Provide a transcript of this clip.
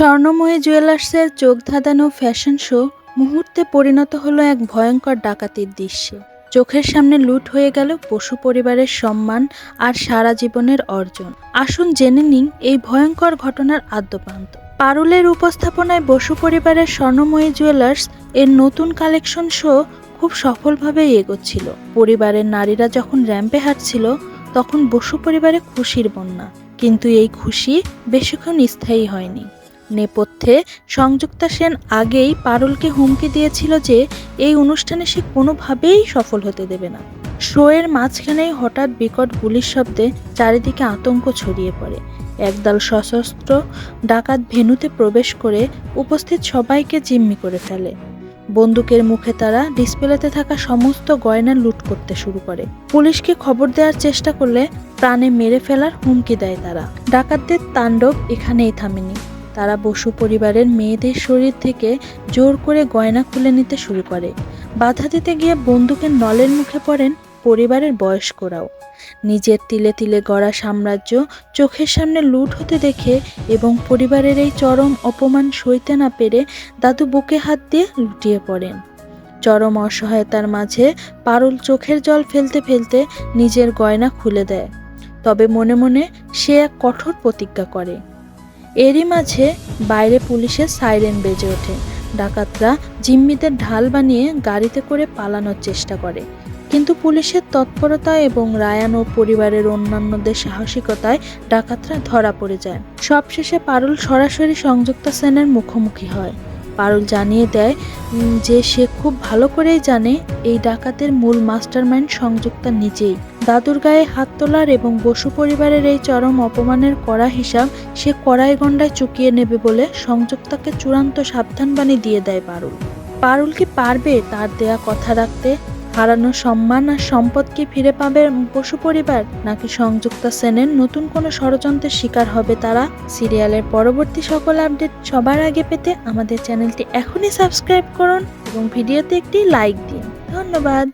স্বর্ণময়ী জুয়েলার্সের চোখ ধাঁধানো fashion show মুহূর্তে পরিণত হলো এক ভয়ঙ্কর ডাকাতির দৃশ্যে। চোখের সামনে লুট হয়ে গেল বসু পরিবারের সম্মান আর সারা জীবনের অর্জন। আসুন জেনে নিন এই ভয়ঙ্কর ঘটনার আদ্যোপান্ত। পারুলের উপস্থাপনায় বসু পরিবারের স্বর্ণময়ী জুয়েলার্স এর নতুন কালেকশন শো খুব সফলভাবে এগোচ্ছিল। পরিবারের নারীরা যখন র্যাম্পে হাঁটছিল তখন বসু পরিবারে খুশির বন্যা। কিন্তু এই খুশি বেশিক্ষণ স্থায়ী হয়নি। নেপথ্যে সংযুক্তা সেন আগেই পারুলকে হুমকি দিয়েছিল যে এই অনুষ্ঠানে সে কোনোভাবেই সফল হতে দেবে না। শোয়ের মাঝখানেই হঠাৎ বিকট গুলির শব্দে চারিদিকে আতঙ্ক ছড়িয়ে পড়ে। একদল সশস্ত্র ডাকাত ভেন্যুতে প্রবেশ করে উপস্থিত সবাইকে জিম্মি করে ফেলে। বন্দুকের মুখে তারা ডিসপ্লেতে থাকা সমস্ত গয়না লুট করতে শুরু করে। পুলিশকে খবর দেওয়ার চেষ্টা করলে প্রাণে মেরে ফেলার হুমকি দেয় তারা। ডাকাতদের তাণ্ডব এখানেই থামেনি। তারা বসু পরিবারের মেয়েদের শরীর থেকে জোর করে গয়না খুলে নিতে শুরু করে। বাধা দিতে গিয়ে বন্দুকের নলের মুখে পড়েন পরিবারের বয়স্করাও। নিজের তিলে তিলে গড়া সাম্রাজ্য চোখের সামনে লুট হতে দেখে এবং পরিবারের এই চরম অপমান সইতে না পেরে দাদু বুকে হাত দিয়ে লুটিয়ে পড়েন। চরম অসহায়তার মাঝে পারুল চোখের জল ফেলতে ফেলতে নিজের গয়না খুলে দেয়। তবে মনে মনে সে এক কঠোর প্রতিজ্ঞা করে। এরই মাঝে বাইরে পুলিশের সাইরেন বেজে ওঠে। ডাকাতরা জিম্মিদের ঢাল বানিয়ে গাড়িতে করে পালানোর চেষ্টা করে, কিন্তু পুলিশের তৎপরতা এবং রায়ান ও পরিবারের অন্যান্যদের সাহসিকতায় ডাকাতরা ধরা পড়ে যায়। সবশেষে পারুল সরাসরি সংযুক্তা সেনের মুখোমুখি হয়। পারুল জানিয়ে দেয় যে সে খুব ভালো করেই জানে এই ডাকাতের মূল মাস্টারমাইন্ড সংযুক্তা নিজেই। দাদুর গায়ে হাত তোলার এবং বসু পরিবারের এই চরম অপমানের কড়া হিসাব সে কড়াই গন্ডায় চুকিয়ে নেবে বলে সংযুক্তাকে চূড়ান্ত সাবধানবাণী দিয়ে দেয় পারুল। পারুল কি পারবে তার দেয়া কথা রাখতে? হারানো সম্মান আর সম্পদ কি ফিরে পাবে বসু পরিবার, নাকি সংযুক্তা সেনের নতুন কোনো ষড়যন্ত্রের শিকার হবে তারা? সিরিয়ালের পরবর্তী সকল আপডেট সবার আগে পেতে আমাদের চ্যানেলটি এখনই সাবস্ক্রাইব করুন এবং ভিডিওতে একটি লাইক দিন। ধন্যবাদ।